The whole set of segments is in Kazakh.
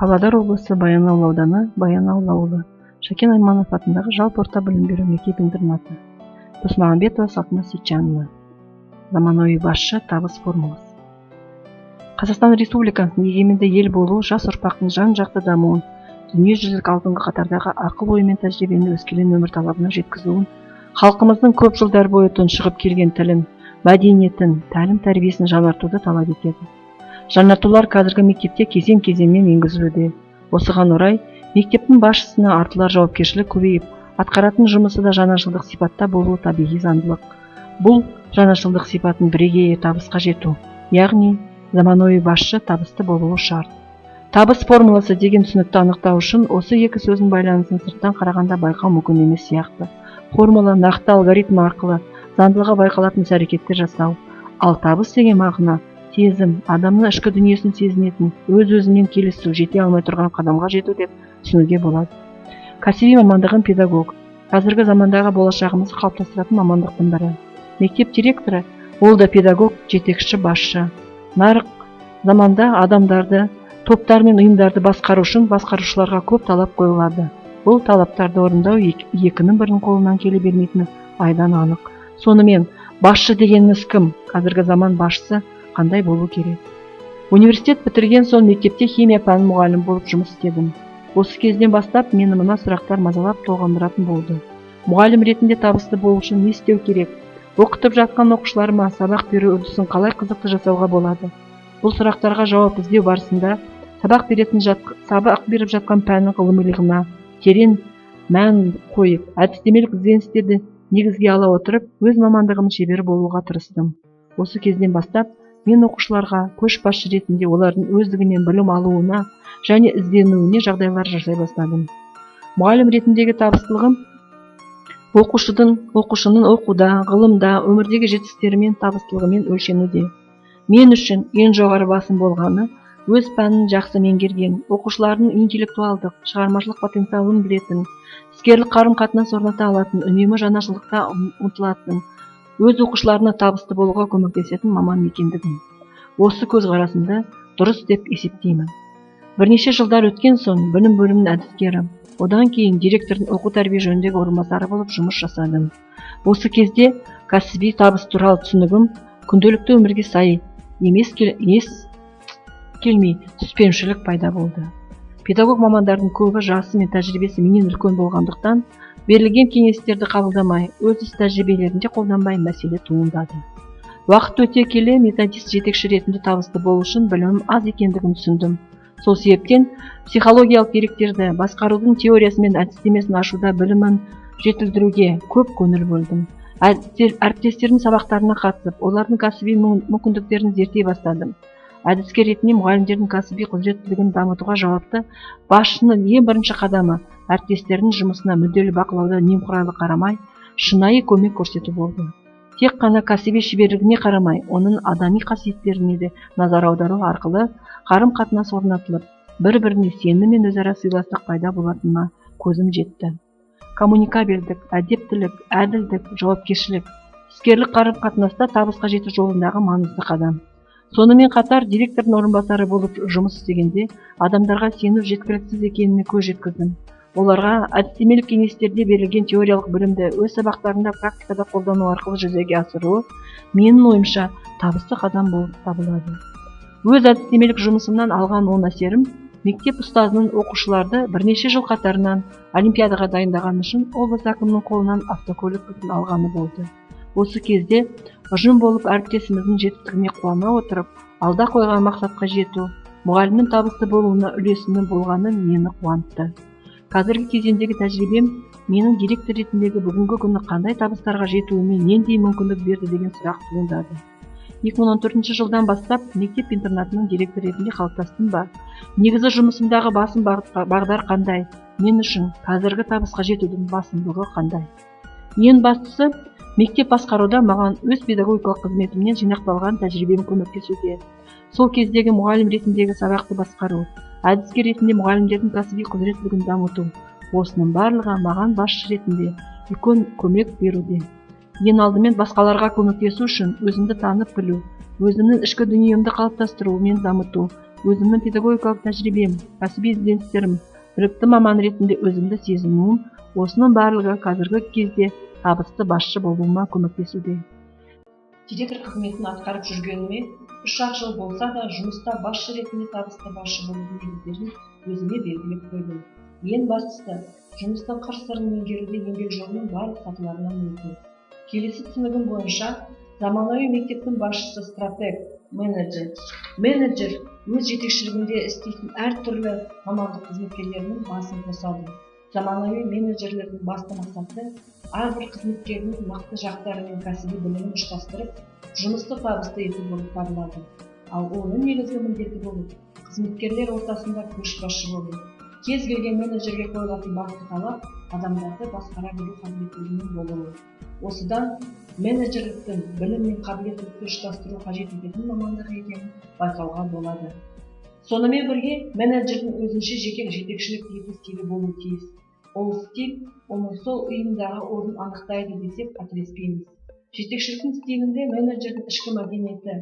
Павлодар облысы Баянауыл ауданы Баянауыл ауылы Шәкен Айманов атындағы жалпы орта білім беру мектеп-интернаты. Досмағамбетова Салтанат Сейтжановна. Заманауи басшы табыс формуласы. Қазақстан Республикасының егеменді ел болуы жас ұрпақтың жан-жақты дамуын, дүниежүзілік алдыңғы қатардағы ақыл ой мен тәжірибені өскелең өмір талабына жеткізуін, халқымыздың көп жылдар бойы тұншығып келген тілін, мәдениетін, тәлім-тәрбиесін жаңартуды талап етеді. Жаңартулар қазіргі мектепте кезең-кезеңмен енгізілуде. Осыған орай, мектептің басшысына артылар жауапкершілік көбейіп, атқаратын жұмысы да жаңашылдық сипатта болуы табиғи заңдылық. Бұл жаңашылдық сипатын бірегейі табысқа жету, яғни заманауи басшы табысты болуы шарт. Табыс формуласы деген түсінікті анықтау үшін осы екі сөздің байланысын сырттан қарағанда байқау мүмкін емес сияқты. Формула нақты алгоритм арқылы заңдылығы байқалатын іс-әрекеттер жасау, ал табыс деген мағына сезім, адамның ішкі дүниесін сезінетін, өз-өзімен келісу, жете алмай тұрған қадамға жету деп түсінуге болады. Кәсіби мамандығым педагог. Қазіргі замандағы болашағымызды қалыптастыратын мамандықтың бірі. Мектеп директоры, ол да педагог, жетекші, басшы. Нарық заманда адамдарды, топтар мен ұйымдарды басқару үшін басқарушыларға көп талап қойылады. Бұл талаптарды орындау екінің бірінің қолынан келе бермейтіні айдан анық. Сонымен, басшы дегеніміз кім? Қазіргі заман басшысы қандай болу керек? Университет бітірген соң мектепте химия пәнін мұғалім болып жұмыс істедім. Осы кезден бастап мені мына сұрақтар мазалап толғандыратын болды. Мұғалім ретінде табысты болу үшін не істеу керек? Оқытып жатқан оқушыларыма сабақ беру үрдісін қалай қызықты жасауға болады? Бұл сұрақтарға жауап іздеу барысында сабақ беріп жатқан пәннің ғылымилығына терең мән қойып, әдістемелік ізденістерді негізге ала отырып, өз мамандығымның шебері болуға тырыстым. Осы кезден бастап мен оқушыларға көшбасшы ретінде олардың өздігінен білім алуына және ізденуіне жағдайлар жасай бастадым. Мұғалім ретіндегі табыстылығым оқушының оқуда, ғылымда, өмірдегі жетістіктерімен табыстылығымен өлшенуде. Мен үшін ең жоғары басым болғаны өз пәнін жақсы меңгерген, оқушылардың интеллектуалдық, шығармашылық потенциалын білетін, іскерлік қарым-қатынас орната алатын, үнемі жаңашылдыққа ұмтылатын, өз оқушыларына табысты болуға көмектесетін маман екендігім. Осы көзқарасымды дұрыс деп есептеймін. Бірнеше жылдар өткен соң білім бөлімінің әдіскері, одан кейін директордың оқу тәрбие жөніндегі орынбасары болып жұмыс жасадым. Осы кезде кәсіби табыс туралы түсінігім күнделікті өмірге сай келмей түспеншілік пайда болды. Педагог мамандардың көбі жасы мен тәжірибесі менен үлкен болғандықтан, берілген кеңестерді қабылдамай, өз іс тәжірибелерінде қолданбай мәселе туындады. Уақыт өте келе методист жетекші ретінде табысты болу үшін білімім аз екендігін түсіндім. Сол себептен психологиялық деректерді, басқарудың теориясы мен әдістемесін ашуда білімін жетілдіруге көп көңіл бөлдім. Әріптестердің сабақтарына қатысып, олардың кәсіби мүмкіндіктерін зерттей бастадым. Әдіскер ретінде мұғалімдердің кәсіби құзыреттілігін дамытуға жауапты басшының ең бірінші қадамы әріптестердің жұмысына мүдделі бақылауда немқұрайлы қарамай, шынайы көмек көрсету болды. Тек қана кәсіби шеберлігіне қарамай, оның адами қасиеттеріне де назар аудару арқылы қарым-қатынас орнатылып, бір-біріне сенім мен өзара сыйластық пайда болатынына көзім жетті. Коммуникабелдік, әдептілік, әділдік, жауапкершілік, іскерлік қарым-қатынаста табысқа жету жолындағы маңызды қадам. Сонымен қатар директордың орынбасары болып жұмыс істегенде адамдарға сену жеткіліксіз екеніне көз жеткіздім. Оларға әдістемелік кеңестерде берілген теориялық білімді өз сабақтарында практикада қолдану арқылы жүзеге асыруы менің ойымша табысты қадам болып табылады. Өз әдістемелік жұмысымнан алған оң әсерім мектеп ұстазының оқушыларды бірнеше жыл қатарынан олимпиадаға дайындағаны үшін облыс әкімінің қолынан автокөлік алғаны болды. Осы кезде ұжым болып әріптесіміздің жетістігіне қуана отырып, алда қойған мақсатқа жету, мұғалімнің табысты болуына үлесінің болғаны мені қуантты. Қазіргі кезеңдегі тәжірибем менің директор ретіндегі бүгінгі күні қандай табыстарға жетуіме нендей мүмкіндік берді деген сұрақ туындады. 2014 жылдан бастап мектеп-интернатының директор ретінде қалыптастым ба? Негізі жұмысымдағы басым бағдар қандай? Мен үшін қазіргі табысқа жетудің басымдығы қандай? Ең бастысы, мектеп басқаруда маған өз педагогикалық қызметімнен жинақталған тәжірибем көмектесуде. Сол кездегі мұғалім ретіндегі сабақты басқару, әдіскер ретінде мұғалімдердің кәсіби құзыреттілігін дамыту, осының барлығы маған басшы ретінде үлкен көмек беруде. Ең алдымен басқаларға көмектесу үшін өзімді танып білу, өзімнің ішкі дүниемді қалыптастыру мен дамыту, өзімнің педагогикалық тәжірибем, кәсіби ізденістерім, білікті маман ретінде өзімді сезінуім, осының барлығы қазіргі кезде табысты басшы болуыма көмектесуде. Директор қызметін атқарып жүргеніме 3-ақ жыл болса да, жұмыста басшы ретінде табысты басшы болудың негіздерін өзіме белгілеп қойдым. Ең бастысы, жұмыстың қыр-сырын меңгеруде еңбек жолының барлық сатыларынан өту. Келесі түсінігім бойынша, заманауи мектептің басшысы стратег, менеджер. Менеджер өз жетекшілігінде істейтін әртүрлі мамандық қызметкерлерінің басын қосады. Заманауи менеджерлердің басты мақсаты әрбір қызметкердің нақты жақтары мен кәсіби білімін ұштастырып, жұмысты табысты ету болып табылады. Ал оның негізгі міндеті болып, қызметкерлер ортасында көшбасшы болу. Кез келген менеджерге қойылатын басты талап адамдарды басқара білу қабілеттілігінің болуы. Осыдан менеджерліктің білім мен қабілеттілікті ұштастыру қажет ететін мамандық екенін байқауға болады. Сонымен бірге, менеджердің өзінше жеке жетекшілік ету стилі болуы тиіс. Ол стиль, оның сол ұйымдағы орнын анықтайды десек қателеспейміз. Жетекшіліктің стилінде менеджердің ішкі мәдениеті,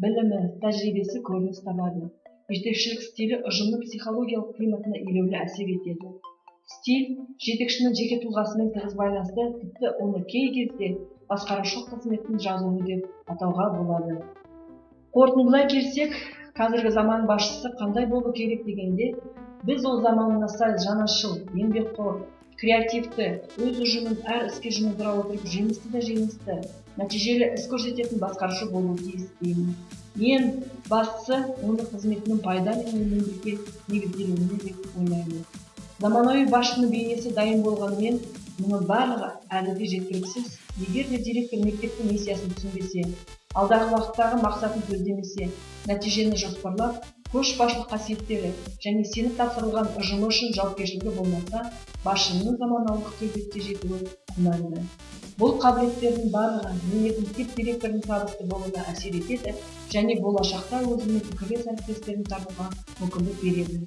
білімі, тәжірибесі көрініс табады. Жетекшілік стилі ұжымның психологиялық климатына елеулі әсер етеді. Стиль жетекшінің жеке тұлғасымен тығыз байланысты, тіпті оны кей кезде басқарушылық қызметтің жазуы деп атауға болады. Қорытындылай келсек, қазіргі заман басшысы қандай болу керек дегенде, біз ол заманына сай жанашыл, еңбекқор, креативті, өз ұжымын әр іске жұмылдыра отырып жемісті де жемісті, нәтижелі іс көрсететін басқарушы болуы тиіс деймін. Ең бастысы, оны қызметінің пайда мен еңбекке негізделуіне деп ойлаймын. Заманауи басшының бейнесі дайын болғанымен, мұның барлығы әлі де жеткіліксіз. Егер де директор мектептің миссиясын түсінбесе, алдағы уақыттағы мақсатын көздемесе, нәтижені жоспарлап, көшбасшылық қасиеттері және сеніп тапсырылған ұжымы үшін жауапкершілігі болмаса, басшының заманауилық келбетке жетуі күмәнді. Бұл қабілеттердің барлығы негізін тек директордың табысты болуына әсер етеді және болашақта өзінің пікірлес әріптестерін табуға мүмкіндік береді.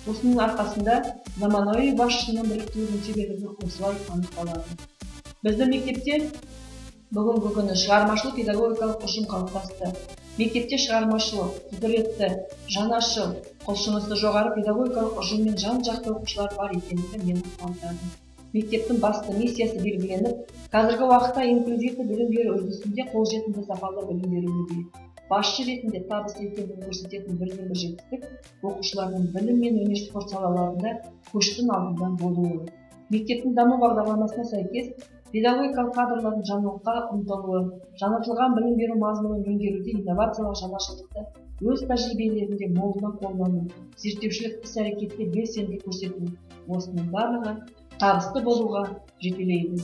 Осының арқасында заманауи басшының біліктілігінің шеберлігі осылай анықталады. Біздің мектепте бүгінгі күні шығармашыл педагогикалық ұжым қалыптасты. Мектепте шығармашыл, құдіретті, жанашыл, құлшынысы жоғары педагогикалық ұжым мен жан-жақты оқушылар бар екендігі мені қуантады. Мектептің басты миссиясы белгіленіп, қазіргі уақытта инклюзивті білім беру үрдісінде қолжетімді сапалы білім беруде. Басшы ретінде табысты екендігін көрсететін бірден-бір жетістік оқушылардың білім мен өнер спорт салаларында көштің алдында болуы. Мектептің даму бағдарламасына сәйкес педагогикалық кадрлардың жаңалыққа ұмтылуы, жаңартылған білім беру мазмұнын меңгеруде инновациялық жаңашылдықты өз тәжірибелерінде молынан қолдану, зерттеушілік іс-әрекетте белсенді көрсету. Осының барлығы табысты болуға жетелейді.